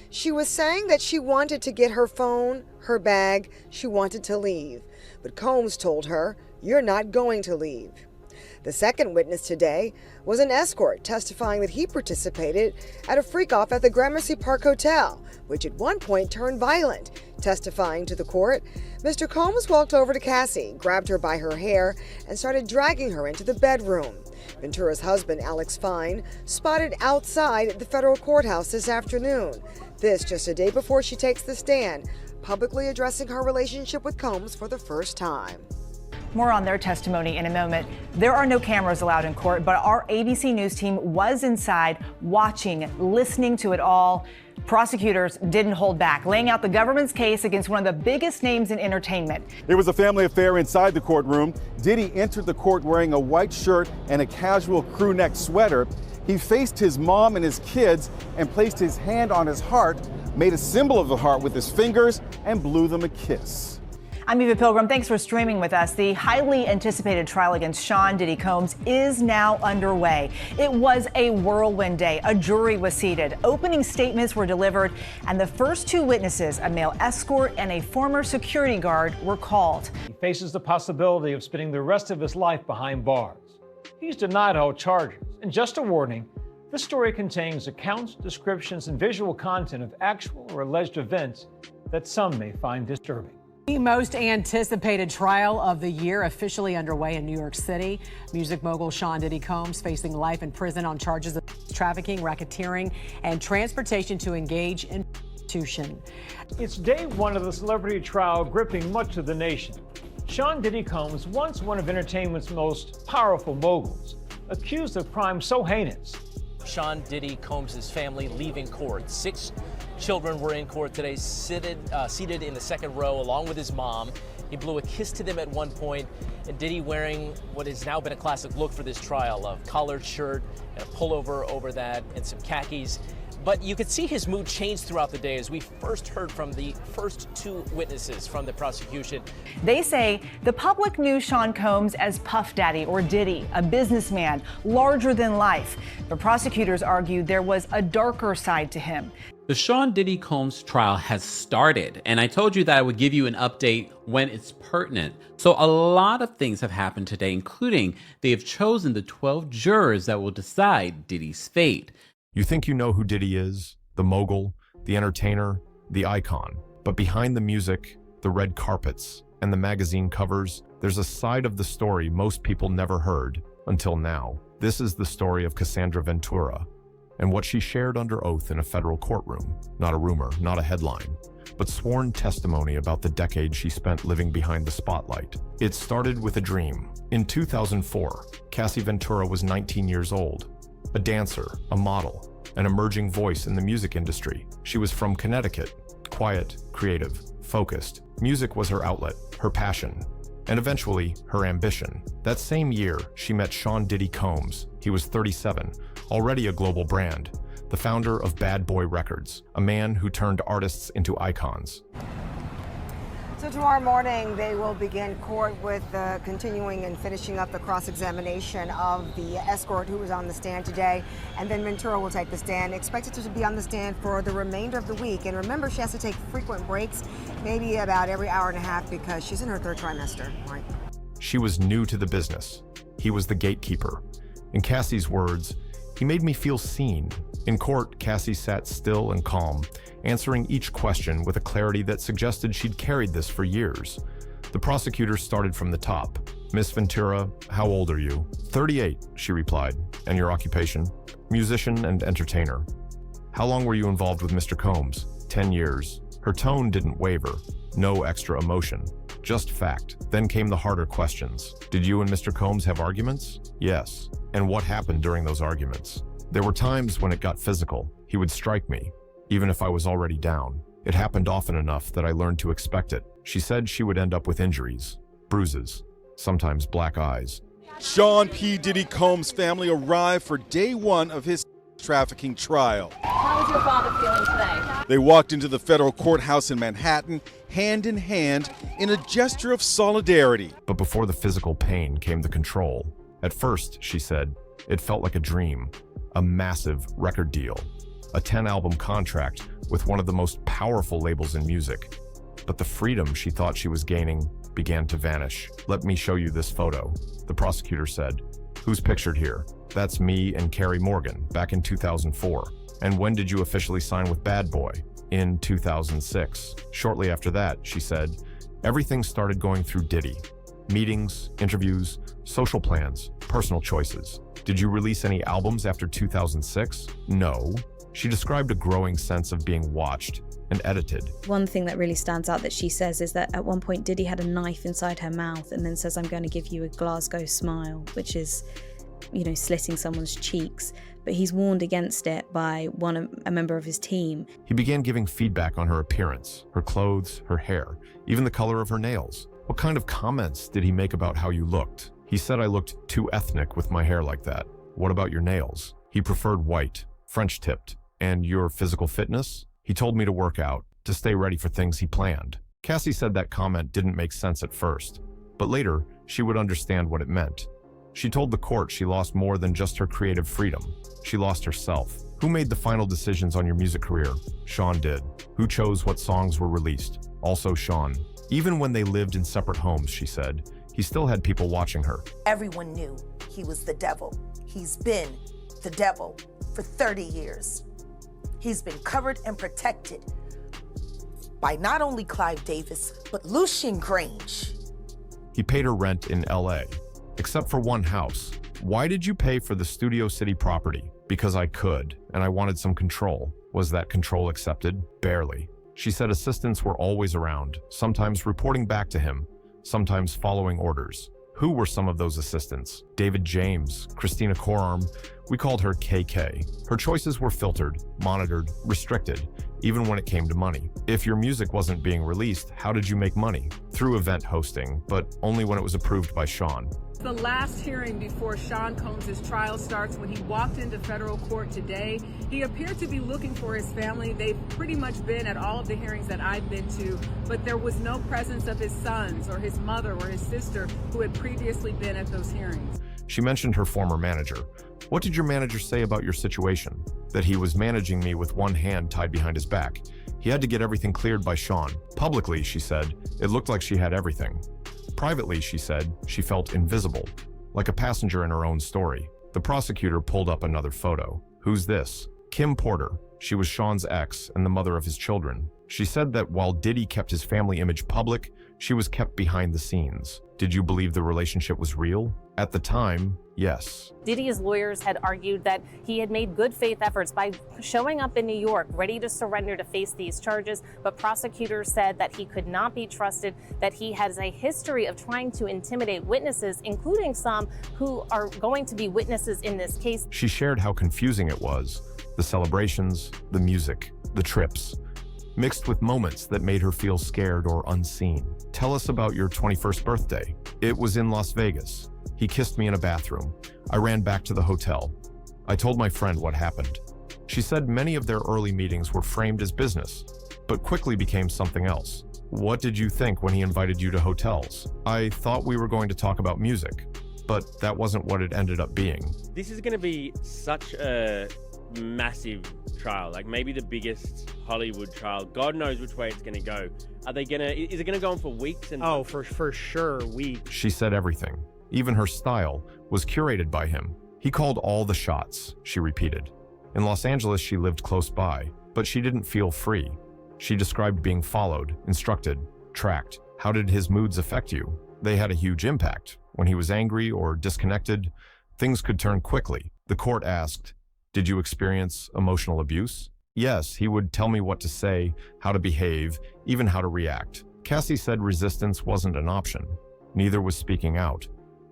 She was saying that she wanted to get her phone, her bag, she wanted to leave. But Combs told her, "You're not going to leave." The second witness today was an escort testifying that he participated at a freak-off at the Gramercy Park Hotel, which at one point turned violent. Testifying to the court, Mr. Combs walked over to Cassie, grabbed her by her hair, and started dragging her into the bedroom. Ventura's husband, Alex Fine, spotted outside the federal courthouse this afternoon. This just a day before she takes the stand, publicly addressing her relationship with Combs for the first time. More on their testimony in a moment. There are no cameras allowed in court, but our ABC News team was inside watching, listening to it all. Prosecutors didn't hold back, laying out the government's case against one of the biggest names in entertainment. It was a family affair inside the courtroom. Diddy entered the court wearing a white shirt and a casual crew neck sweater. He faced his mom and his kids and placed his hand on his heart, made a symbol of the heart with his fingers, and blew them a kiss. I'm Eva Pilgrim. Thanks for streaming with us. The highly anticipated trial against Sean Diddy Combs is now underway. It was a whirlwind day. A jury was seated. Opening statements were delivered, and the first two witnesses, a male escort and a former security guard, were called. He faces the possibility of spending the rest of his life behind bars. He's denied all charges. And just a warning, this story contains accounts, descriptions, and visual content of actual or alleged events that some may find disturbing. The most anticipated trial of the year officially underway in New York City. Music mogul Sean Diddy Combs facing life in prison on charges of trafficking, racketeering, and transportation to engage in prostitution. It's day one of the celebrity trial gripping much of the nation. Sean Diddy Combs, once one of entertainment's most powerful moguls, accused of crimes so heinous. Sean Diddy Combs' family leaving court. 6 children were in court today, seated in the second row along with his mom. He blew a kiss to them at one point, and Diddy wearing what has now been a classic look for this trial, a collared shirt and a pullover over that and some khakis. But you could see his mood change throughout the day as we first heard from the first two witnesses from the prosecution. They say the public knew Sean Combs as Puff Daddy or Diddy, a businessman, larger than life. But prosecutors argued there was a darker side to him. The Sean Diddy Combs trial has started, and I told you that I would give you an update when it's pertinent. So a lot of things have happened today, including they have chosen the 12 jurors that will decide Diddy's fate. You think you know who Diddy is, the mogul, the entertainer, the icon. But behind the music, the red carpets, and the magazine covers, there's a side of the story most people never heard until now. This is the story of Cassie Ventura and what she shared under oath in a federal courtroom. Not a rumor, not a headline, but sworn testimony about the decade she spent living behind the spotlight. It started with a dream. In 2004, Cassie Ventura was 19 years old. A dancer, a model, an emerging voice in the music industry. She was from Connecticut, quiet, creative, focused. Music was her outlet, her passion, and eventually her ambition. That same year, she met Sean Diddy Combs. He was 37, already a global brand, the founder of Bad Boy Records, a man who turned artists into icons. So tomorrow morning, they will begin court with continuing and finishing up the cross-examination of the escort who was on the stand today. And then Ventura will take the stand, expected to be on the stand for the remainder of the week. And remember, she has to take frequent breaks, maybe about every hour and a half, because she's in her 3rd trimester. Right. She was new to the business. He was the gatekeeper. In Cassie's words, he made me feel seen. In court, Cassie sat still and calm, answering each question with a clarity that suggested she'd carried this for years. The prosecutor started from the top. "Miss Ventura, how old are you?" 38, she replied. "And your occupation?" "Musician and entertainer." "How long were you involved with Mr. Combs?" 10 years. Her tone didn't waver. No extra emotion. Just fact. Then came the harder questions. "Did you and Mr. Combs have arguments?" "Yes." "And what happened during those arguments?" "There were times when it got physical. He would strike me, even if I was already down. It happened often enough that I learned to expect it." She said she would end up with injuries, bruises, sometimes black eyes. Sean P. Diddy Combs' family arrived for day one of his trafficking trial. How is your father feeling today? They walked into the federal courthouse in Manhattan, hand in hand, in a gesture of solidarity. But before the physical pain came the control. At first, she said, it felt like a dream, a massive record deal, a 10-album contract, with one of the most powerful labels in music. But the freedom she thought she was gaining began to vanish. "Let me show you this photo," the prosecutor said. "Who's pictured here?" "That's me and Carrie Morgan, back in 2004. "And when did you officially sign with Bad Boy?" "In 2006. Shortly after that," she said, "everything started going through Diddy. Meetings, interviews, social plans, personal choices." "Did you release any albums after 2006? "No." She described a growing sense of being watched and edited. One thing that really stands out that she says is that at one point Diddy had a knife inside her mouth and then says, "I'm going to give you a Glasgow smile," which is, slitting someone's cheeks. But he's warned against it by a member of his team. He began giving feedback on her appearance, her clothes, her hair, even the color of her nails. "What kind of comments did he make about how you looked?" "He said I looked too ethnic with my hair like that." "What about your nails?" "He preferred white, French tipped." "And your physical fitness?" "He told me to work out, to stay ready for things he planned." Cassie said that comment didn't make sense at first, but later she would understand what it meant. She told the court she lost more than just her creative freedom. She lost herself. "Who made the final decisions on your music career?" "Sean did." "Who chose what songs were released?" "Also Sean." Even when they lived in separate homes, she said, he still had people watching her. "Everyone knew he was the devil. He's been the devil for 30 years. He's been covered and protected by not only Clive Davis, but Lucian Grange." He paid her rent in LA, except for one house. "Why did you pay for the Studio City property?" "Because I could, and I wanted some control." "Was that control accepted?" "Barely." She said assistants were always around, sometimes reporting back to him, sometimes following orders. Who were some of those assistants? David James, Christina Courtroom. We called her KK. Her choices were filtered, monitored, restricted, even when it came to money. If your music wasn't being released, how did you make money? Through event hosting, but only when it was approved by Sean. The last hearing before Sean Combs' trial starts. When he walked into federal court today, he appeared to be looking for his family. They've pretty much been at all of the hearings that I've been to, but there was no presence of his sons or his mother or his sister who had previously been at those hearings. She mentioned her former manager. "What did your manager say about your situation?" "That he was managing me with one hand tied behind his back. He had to get everything cleared by Sean." Publicly, she said, it looked like she had everything. Privately, she said, she felt invisible, like a passenger in her own story. The prosecutor pulled up another photo. "Who's this?" "Kim Porter." She was Sean's ex and the mother of his children. She said that while Diddy kept his family image public, she was kept behind the scenes. "Did you believe the relationship was real?" "At the time, yes." Diddy's lawyers had argued that he had made good faith efforts by showing up in New York, ready to surrender to face these charges, but prosecutors said that he could not be trusted, that he has a history of trying to intimidate witnesses, including some who are going to be witnesses in this case. She shared how confusing it was. The celebrations, the music, the trips, mixed with moments that made her feel scared or unseen. "Tell us about your 21st birthday." "It was in Las Vegas. He kissed me in a bathroom. I ran back to the hotel. I told my friend what happened." She said many of their early meetings were framed as business, but quickly became something else. "What did you think when he invited you to hotels?" "I thought we were going to talk about music, but that wasn't what it ended up being." This is going to be such a massive trial, like maybe the biggest Hollywood trial. God knows which way it's going to go. Is it going to go on for weeks? Oh, for sure, weeks. She said everything. Even her style was curated by him. "He called all the shots," she repeated. In Los Angeles, she lived close by, but she didn't feel free. She described being followed, instructed, tracked. "How did his moods affect you?" "They had a huge impact. When he was angry or disconnected, things could turn quickly." The court asked, "Did you experience emotional abuse?" "Yes, he would tell me what to say, how to behave, even how to react." Cassie said resistance wasn't an option. Neither was speaking out.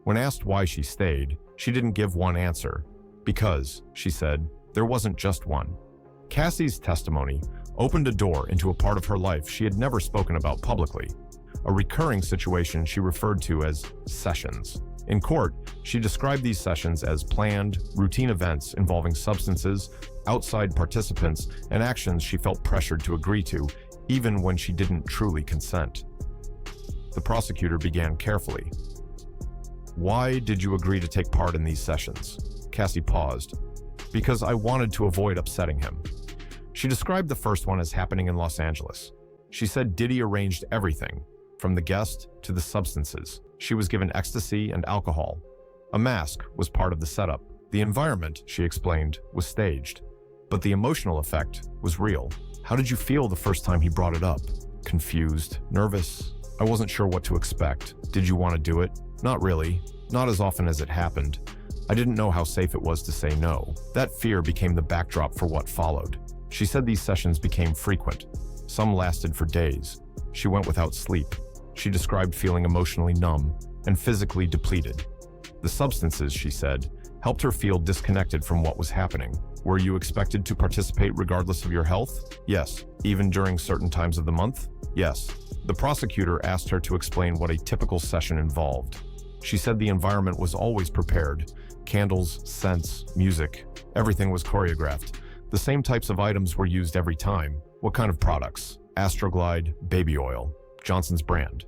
When asked why she stayed, she didn't give one answer. Because, she said, there wasn't just one. Cassie's testimony opened a door into a part of her life she had never spoken about publicly, a recurring situation she referred to as sessions. In court, she described these sessions as planned, routine events involving substances, outside participants, and actions she felt pressured to agree to, even when she didn't truly consent. The prosecutor began carefully. "Why did you agree to take part in these sessions?" Cassie paused. "Because I wanted to avoid upsetting him." She described the first one as happening in Los Angeles. She said Diddy arranged everything, from the guest to the substances. She was given ecstasy and alcohol. A mask was part of the setup. The environment, she explained, was staged. But the emotional effect was real. How did you feel the first time he brought it up? Confused, nervous? I wasn't sure what to expect. Did you want to do it? Not really. Not as often as it happened. I didn't know how safe it was to say no. That fear became the backdrop for what followed. She said these sessions became frequent. Some lasted for days. She went without sleep. She described feeling emotionally numb and physically depleted. The substances, she said, helped her feel disconnected from what was happening. Were you expected to participate regardless of your health? Yes. Even during certain times of the month? Yes. The prosecutor asked her to explain what a typical session involved. She said the environment was always prepared. Candles, scents, music, everything was choreographed. The same types of items were used every time. What kind of products? Astroglide, baby oil, Johnson's brand.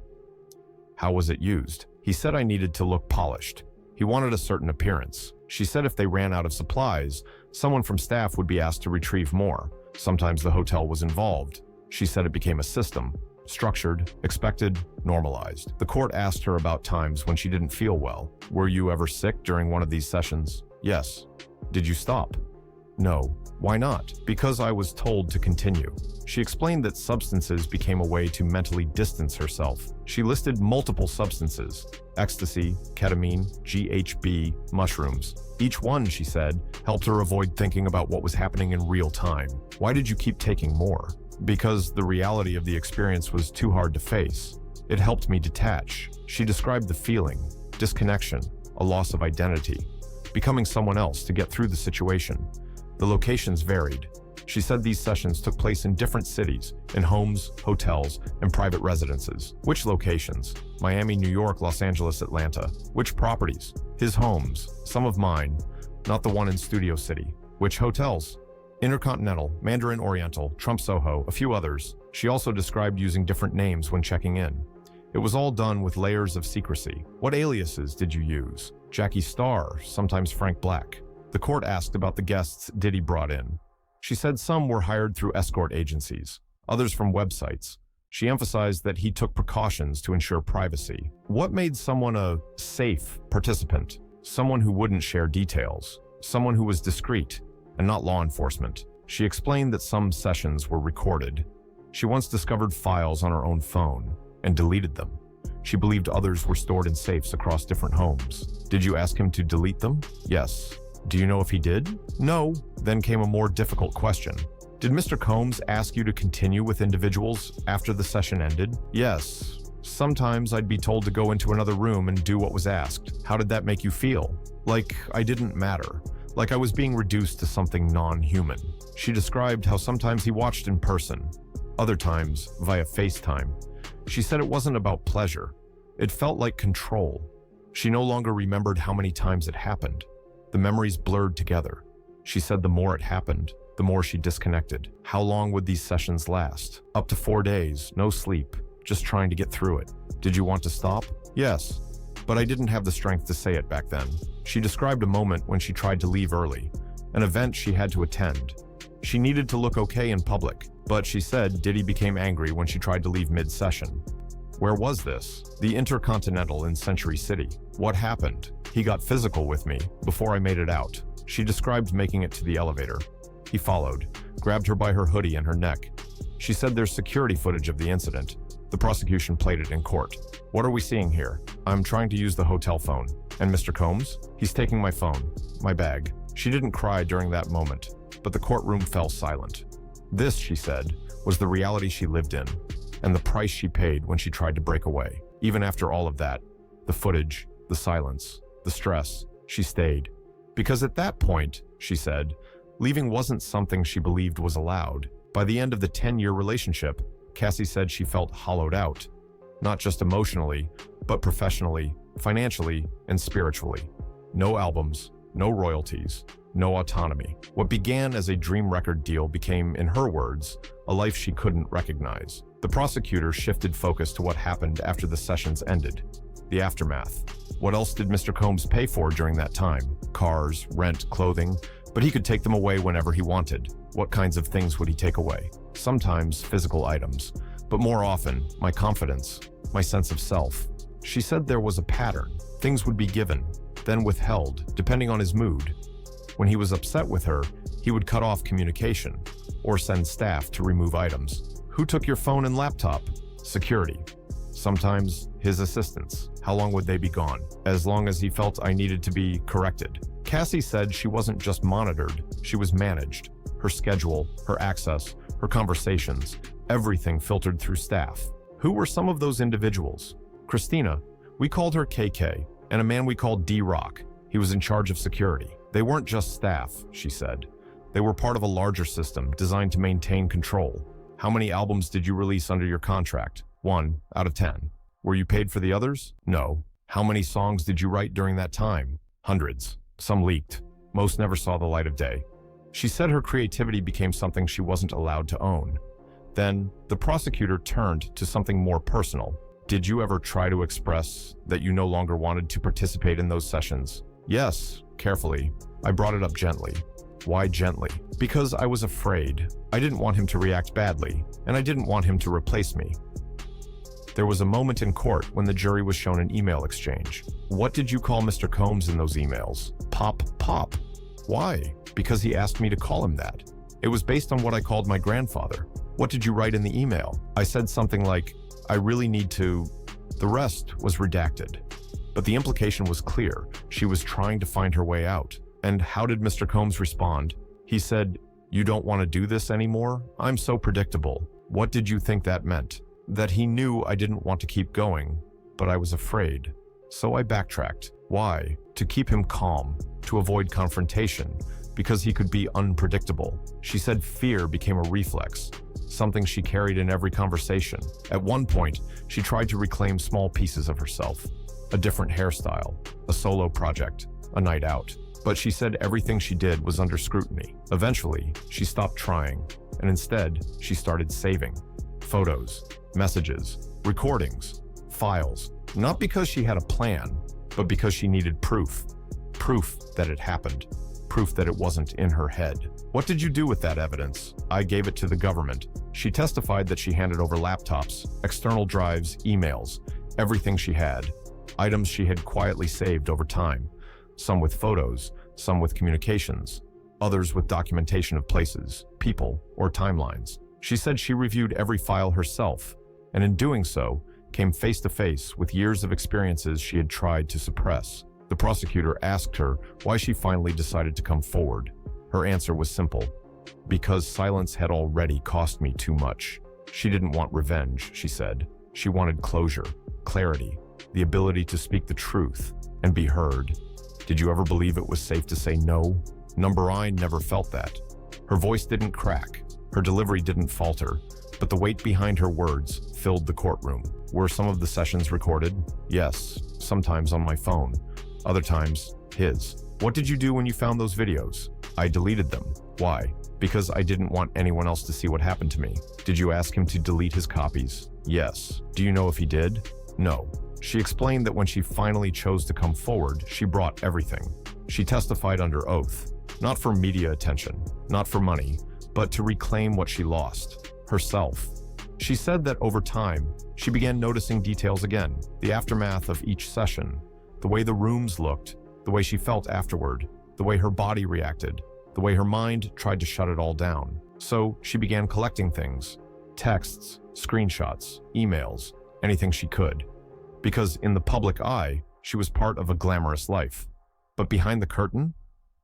How was it used? He said I needed to look polished. He wanted a certain appearance. She said if they ran out of supplies, someone from staff would be asked to retrieve more. Sometimes the hotel was involved. She said it became a system. Structured, expected, normalized. The court asked her about times when she didn't feel well. Were you ever sick during one of these sessions? Yes. Did you stop? No. Why not? Because I was told to continue. She explained that substances became a way to mentally distance herself. She listed multiple substances: ecstasy, ketamine, GHB, mushrooms. Each one, she said, helped her avoid thinking about what was happening in real time. Why did you keep taking more? Because the reality of the experience was too hard to face. It helped me detach. She described the feeling, disconnection, a loss of identity, becoming someone else to get through the situation. The locations varied. She said these sessions took place in different cities, in homes, hotels, and private residences. Which locations? Miami, New York, Los Angeles, Atlanta. Which properties? His homes, some of mine, not the one in Studio City. Which hotels? Intercontinental, Mandarin Oriental, Trump Soho, a few others. She also described using different names when checking in. It was all done with layers of secrecy. What aliases did you use? Jackie Starr, sometimes Frank Black. The court asked about the guests Diddy brought in. She said some were hired through escort agencies, others from websites. She emphasized that he took precautions to ensure privacy. What made someone a safe participant? Someone who wouldn't share details. Someone who was discreet and not law enforcement. She explained that some sessions were recorded. She once discovered files on her own phone and deleted them. She believed others were stored in safes across different homes. Did you ask him to delete them? Yes. Do you know if he did? No. Then came a more difficult question. Did Mr. Combs ask you to continue with individuals after the session ended? Yes. Sometimes I'd be told to go into another room and do what was asked. How did that make you feel? Like I didn't matter. Like I was being reduced to something non-human. She described how sometimes he watched in person, other times via FaceTime. She said it wasn't about pleasure. It felt like control. She no longer remembered how many times it happened. The memories blurred together. She said the more it happened, the more she disconnected. How long would these sessions last? Up to 4 days, no sleep, just trying to get through it. Did you want to stop? Yes, but I didn't have the strength to say it back then. She described a moment when she tried to leave early, an event she had to attend. She needed to look okay in public, but she said Diddy became angry when she tried to leave mid-session. Where was this? The Intercontinental in Century City. What happened? He got physical with me before I made it out. She described making it to the elevator. He followed, grabbed her by her hoodie and her neck. She said there's security footage of the incident. The prosecution played it in court. What are we seeing here? I'm trying to use the hotel phone. And Mr. Combs? He's taking my phone, my bag. She didn't cry during that moment, but the courtroom fell silent. This, she said, was the reality she lived in, and the price she paid when she tried to break away. Even after all of that, the footage, the silence, the stress, she stayed. Because at that point, she said, leaving wasn't something she believed was allowed. By the end of the 10-year relationship, Cassie said she felt hollowed out, not just emotionally, but professionally, financially, and spiritually. No albums, no royalties, no autonomy. What began as a dream record deal became, in her words, a life she couldn't recognize. The prosecutor shifted focus to what happened after the sessions ended. The aftermath. What else did Mr. Combs pay for during that time? Cars, rent, clothing. But he could take them away whenever he wanted. What kinds of things would he take away? Sometimes physical items, but more often, my confidence, my sense of self. She said there was a pattern. Things would be given, then withheld, depending on his mood. When he was upset with her, he would cut off communication or send staff to remove items. Who took your phone and laptop? Security. Sometimes his assistants. How long would they be gone? As long as he felt I needed to be corrected. Cassie said she wasn't just monitored, she was managed. Her schedule, her access, her conversations, everything filtered through staff. Who were some of those individuals? Christina, we called her KK, and a man we called D-Rock. He was in charge of security. They weren't just staff, she said. They were part of a larger system designed to maintain control. How many albums did you release under your contract? 1 out of 10. Were you paid for the others? No. How many songs did you write during that time? Hundreds. Some leaked. Most never saw the light of day. She said her creativity became something she wasn't allowed to own. Then, the prosecutor turned to something more personal. Did you ever try to express that you no longer wanted to participate in those sessions? Yes, carefully. I brought it up gently. Why gently? Because I was afraid. I didn't want him to react badly, and I didn't want him to replace me. There was a moment in court when the jury was shown an email exchange. What did you call Mr. Combs in those emails? Pop. Why? Because he asked me to call him that. It was based on what I called my grandfather. What did you write in the email? I said something like, I really need to... The rest was redacted. But the implication was clear. She was trying to find her way out. And how did Mr. Combs respond? He said, you don't want to do this anymore? I'm so predictable. What did you think that meant? That he knew I didn't want to keep going, but I was afraid. So I backtracked. Why? To keep him calm, to avoid confrontation, because he could be unpredictable. She said fear became a reflex, something she carried in every conversation. At one point, she tried to reclaim small pieces of herself, a different hairstyle, a solo project, a night out. But she said everything she did was under scrutiny. Eventually, she stopped trying, and instead, she started saving. Photos, messages, recordings, files. Not because she had a plan, but because she needed proof. Proof that it happened. Proof that it wasn't in her head. What did you do with that evidence? I gave it to the government. She testified that she handed over laptops, external drives, emails, everything she had. Items she had quietly saved over time. Some with photos, some with communications, others with documentation of places, people, or timelines. She said she reviewed every file herself, and in doing so, came face to face with years of experiences she had tried to suppress. The prosecutor asked her why she finally decided to come forward. Her answer was simple. Because silence had already cost me too much. She didn't want revenge, she said. She wanted closure, clarity, the ability to speak the truth and be heard. Did you ever believe it was safe to say no? Number nine never felt that. Her voice didn't crack. Her delivery didn't falter, but the weight behind her words filled the courtroom. Were some of the sessions recorded? Yes, sometimes on my phone, other times his. What did you do when you found those videos? I deleted them. Why? Because I didn't want anyone else to see what happened to me. Did you ask him to delete his copies? Yes. Do you know if he did? No. She explained that when she finally chose to come forward, she brought everything. She testified under oath, not for media attention, not for money, but to reclaim what she lost, herself. She said that over time, she began noticing details again, the aftermath of each session, the way the rooms looked, the way she felt afterward, the way her body reacted, the way her mind tried to shut it all down. So she began collecting things, texts, screenshots, emails, anything she could. Because in the public eye, she was part of a glamorous life. But behind the curtain,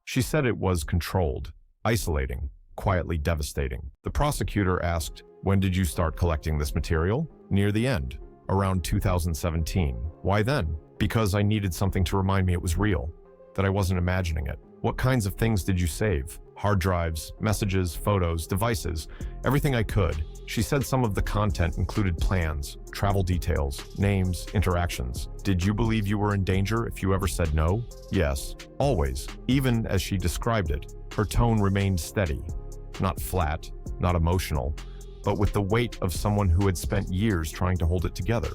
she said it was controlled, isolating, quietly devastating. The prosecutor asked, when did you start collecting this material? Near the end, around 2017. Why then? Because I needed something to remind me it was real, that I wasn't imagining it. What kinds of things did you save? Hard drives, messages, photos, devices, everything I could. She said some of the content included plans, travel details, names, interactions. Did you believe you were in danger if you ever said no? Yes, always. Even as she described it, her tone remained steady. Not flat, not emotional, but with the weight of someone who had spent years trying to hold it together.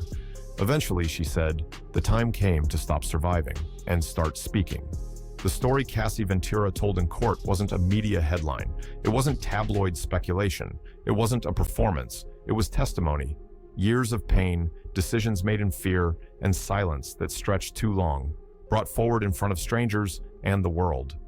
Eventually, she said, the time came to stop surviving and start speaking. The story Cassie Ventura told in court wasn't a media headline. It wasn't tabloid speculation. It wasn't a performance. It was testimony. Years of pain, decisions made in fear, and silence that stretched too long, brought forward in front of strangers and the world.